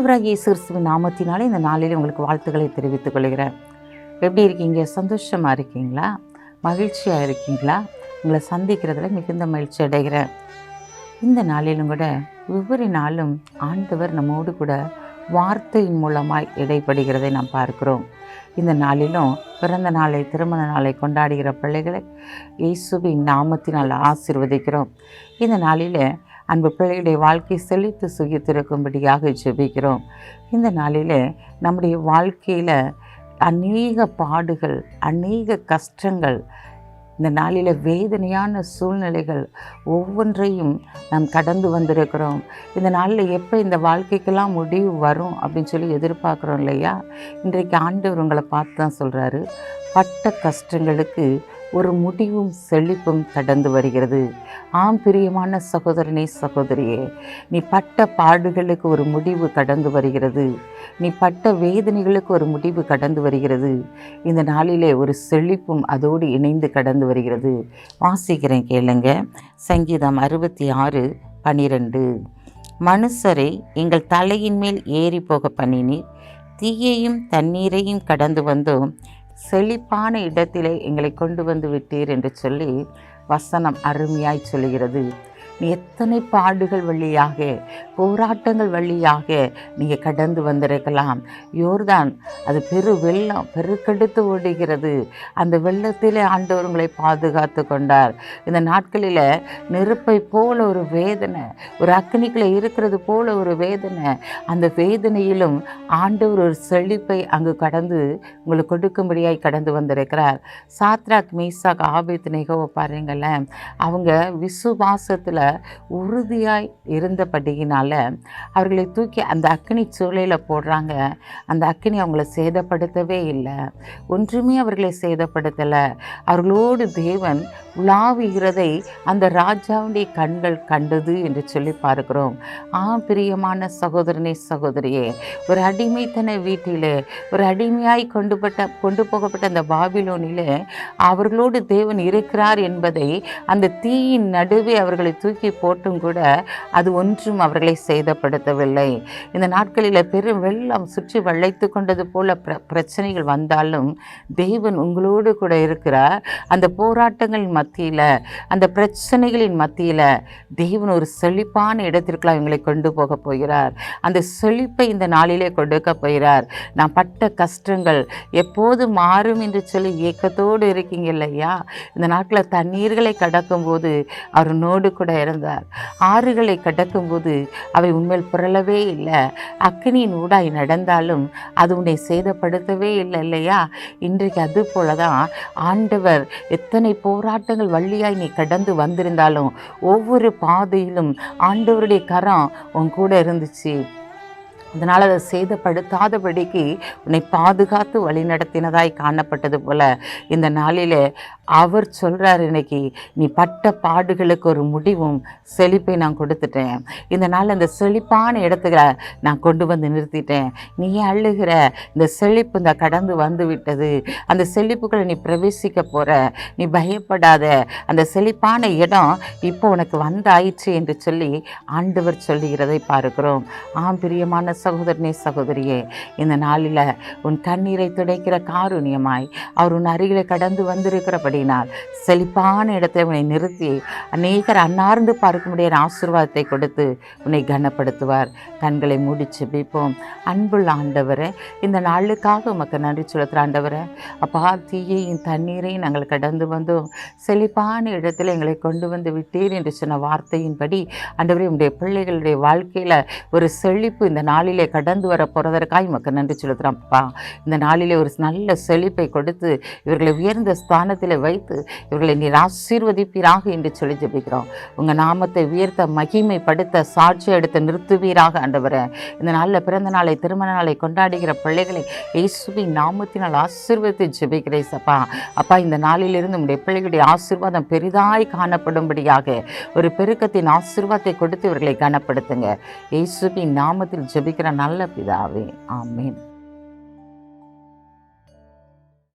ஆண்டவராகிய இயேசு கிறிஸ்துவின் நாமத்தினாலே இந்த நாளில் உங்களுக்கு வாழ்த்துக்களை தெரிவித்துக் கொள்கிறேன். எப்படி இருக்கீங்க? சந்தோஷமாக இருக்கீங்களா? மகிழ்ச்சியாக இருக்கீங்களா? உங்களை சந்திக்கிறதுல மிகுந்த மகிழ்ச்சி அடைகிறேன். இந்த நாளிலும் கூட ஒவ்வொரு நாளும் ஆண்டவர் நம்மோடு கூட வார்த்தையின் மூலமாய் இடைப்படுகிறதை நாம் பார்க்கிறோம். இந்த நாளிலும் பிறந்த நாளை, திருமண நாளை கொண்டாடுகிற பிள்ளைகளை இயேசுவின் நாமத்தினால் ஆசீர்வதிக்கிறோம். இந்த நாளில் அன்பு பிள்ளைகளுடைய வாழ்க்கை செழித்து சுகித்திருக்கும்படியாக ஜெபிக்கிறோம். இந்த நாளில் நம்முடைய வாழ்க்கையில் அநேக பாடுகள், அநேக கஷ்டங்கள், இந்த நாளில் வேதனையான சூழ்நிலைகள் ஒவ்வொன்றையும் நாம் கடந்து வந்திருக்கிறோம். இந்த நாளில் எப்போ இந்த வாழ்க்கைக்கெல்லாம் முடிவு வரும் அப்படின்னு சொல்லி எதிர்பார்க்குறோம் இல்லையா? இன்றைக்கு ஆண்டவர் உங்களை பார்த்து தான் சொல்கிறாரு, பட்ட கஷ்டங்களுக்கு ஒரு முடிவும் செழிப்பும் கடந்து வருகிறது. ஆம் பிரியமான சகோதரனே, சகோதரியே, நீ பட்ட பாடுகளுக்கு ஒரு முடிவு கடந்து வருகிறது. நீ பட்ட வேதனைகளுக்கு ஒரு முடிவு கடந்து வருகிறது. இந்த நாளிலே ஒரு செழிப்பும் அதோடு இணைந்து கடந்து வருகிறது. வாசிக்கிறேன், கேளுங்க. சங்கீதம் 66:12. மனுஷரை எங்கள் தலையின் மேல் ஏறி போக பண்ணினீர், தீயையும் தண்ணீரையும் கடந்து வந்தோம், செழிப்பான இடத்திலே எங்களை கொண்டு வந்து விட்டீர் என்று சொல்லி வசனம் அருமையாய் சொல்லுகிறது. நீ எத்தனை பாடுகள் வழியாக, போராட்டங்கள் வழியாக நீங்கள் கடந்து வந்திருக்கலாம். யோர்தான் அது பெரு வெள்ளம் பெருக்கெடுத்து ஓடுகிறது. அந்த வெள்ளத்திலே ஆண்டவர் உங்களை பாதுகாத்து கொண்டார். இந்த நாட்களில் நெருப்பை போல ஒரு வேதனை, ஒரு அக்னிக்குள்ளே இருக்கிறது போல ஒரு வேதனை. அந்த வேதனையிலும் ஆண்டவர் ஒரு செழிப்பை அங்கு கடந்து உங்களுக்கு கொடுக்கும்படியாய் கடந்து வந்திருக்கிறார். சாத்ராக், மேசாக், ஆபேத்நேகோவை பாருங்களேன். அவங்க விசுவாசத்தில் உறுதியாய் இருந்தபடியினால அவர்களை தூக்கி அந்த அக்கினி சூளையில் போடுறாங்க. அந்த அக்கினி அவங்கள சேதப்படுத்தவே இல்லை, ஒன்றுமே அவர்களை சேதப்படுத்தலை. அவர்களோடு தேவன் உலாவுகிறதை அந்த ராஜாவுடைய கண்கள் கண்டது என்று சொல்லி பார்க்கிறோம். பிரியமான சகோதரனே, சகோதரியே, ஒரு அடிமைத்தன வீட்டிலே, ஒரு அடிமையாய் கொண்டு போகப்பட்ட அந்த பாபிலோனிலே அவர்களோடு தேவன் இருக்கிறார் என்பதை அந்த தீயின் நடுவே அவர்களை தூக்கி போட்டும் கூட அது ஒன்றும் அவர்களை சேதப்படுத்தவில்லை. இந்த நாட்களில் பெரும் வெள்ளம் சுற்றி வளைத்து கொண்டது போல பிரச்சனைகள் வந்தாலும் தேவன் உங்களோடு கூட இருக்கிறார். அந்த போராட்டங்களின் மத்தியில், அந்த பிரச்சனைகளின் மத்தியில் தேவன் ஒரு செழிப்பான இடத்திற்குலாம் இவங்களை கொண்டு போக போகிறார். அந்த செழிப்பை இந்த நாளிலே கொடுக்க போகிறார். நான் பட்ட கஷ்டங்கள் எப்போது மாறும் என்று சொல்லி ஏக்கத்தோடு இருக்கீங்க இல்லையா? இந்த நாட்டில் தண்ணீர்களை கடக்கும்போது அவர் நோடு கூட இருந்தார். ஆறுகளை கடக்கும்போது அவை உண்மையில் புரளவே இல்லை. அக்கினியின் ஊடாய் நடந்தாலும் அது உன்னை சேதப்படுத்தவே இல்லை இல்லையா? இன்றைக்கு அது போல தான் ஆண்டவர் எத்தனை போராட்டங்கள் வழியாய் நீ கடந்து வந்திருந்தாலும் ஒவ்வொரு பாதையிலும் ஆண்டவருடைய கரம் உன் கூட இருந்துச்சு. அதனால் அதை சேதப்படுத்தாதபடிக்கு உன்னை பாதுகாத்து வழிநடத்தினதாய் காணப்பட்டது போல இந்த நாளில் அவர் சொல்கிறார், இன்னைக்கு நீ பட்ட பாடுகளுக்கு ஒரு முடிவும் செழிப்பை நான் கொடுத்துட்டேன். இந்த நாள் அந்த செழிப்பான இடத்துல நான் கொண்டு வந்து நிறுத்திட்டேன். நீ அழுகிற இந்த செழிப்பு இந்த கடந்து வந்து விட்டது. அந்த செழிப்புகளை நீ பிரவேசிக்க போகிற, நீ பயப்படாத, அந்த செழிப்பான இடம் இப்போ உனக்கு வந்தாயிற்று என்று சொல்லி ஆண்டவர் சொல்லுகிறதை பார்க்கிறோம். பிரியமான சகோதரனே, சகோதரியே, இந்த நாளில் உன் கண்ணீரை துடைக்கிற காருண்யமாய் அவர் உன் அருகிலே கடந்து வந்திருக்கிறபடினால் செழிப்பான இடத்தை உன்னை நிறுத்தி அநேகர் அன்னார்ந்து பார்க்க முடியாத ஆசீர்வாதத்தை கொடுத்து உன்னை கனப்படுத்துவார். கண்களை மூடி ஜெபிப்போம். அன்புள்ள ஆண்டவரே, இந்த நாளுக்காக உமக்கு நன்றி செலுத்துகிற ஆண்டவரே. அப்பா, தீயையும் தண்ணீரையும் நாங்கள் கடந்து வந்தோம், செழிப்பான இடத்தில் எங்களை கொண்டு வந்து விட்டீர் என்று சொன்ன வார்த்தையின்படி ஆண்டவரே, உங்களுடைய பிள்ளைகளுடைய வாழ்க்கையில் ஒரு செழிப்பு இந்த நாளில் கடந்து வர போகிறதற்காக உமக்கு நன்றி செலுத்துகிறோம்ப்பா. இந்த நாளிலே ஒரு நல்ல செழிப்பை கொடுத்து இவர்களை உயர்ந்த ஸ்தானத்தில் வைத்து இவர்களை நீர் ஆசீர்வதிப்பீராக என்று சொல்லி ஜெபிக்கிறோம். உங்கள் நாமத்தை உயர்த்த, மகிமைப்படுத்த, சாட்சியை எடுத்து நிறுத்துவீராக ஆண்டவரே. இந்த நாளில் பிறந்த நாளை, திருமண நாளை கொண்டாடுகிற பிள்ளைகளை இயேசுவின் நாமத்தினால் ஆசீர்வதித்து ஜெபிக்கிறேன் அப்பா. அப்பா, இந்த நாளிலிருந்து உங்களுடைய பிள்ளைகளுடைய ஆசீர்வாதம் பெரிதாய் காணப்படும்படியாக ஒரு பெருக்கத்தின் ஆசீர்வாதத்தை கொடுத்து இவர்களை கனப்படுத்துங்க. இயேசுவின் நாமத்தில் ஜெபிக்கிற நல்ல பிதாவே, ஆமென்.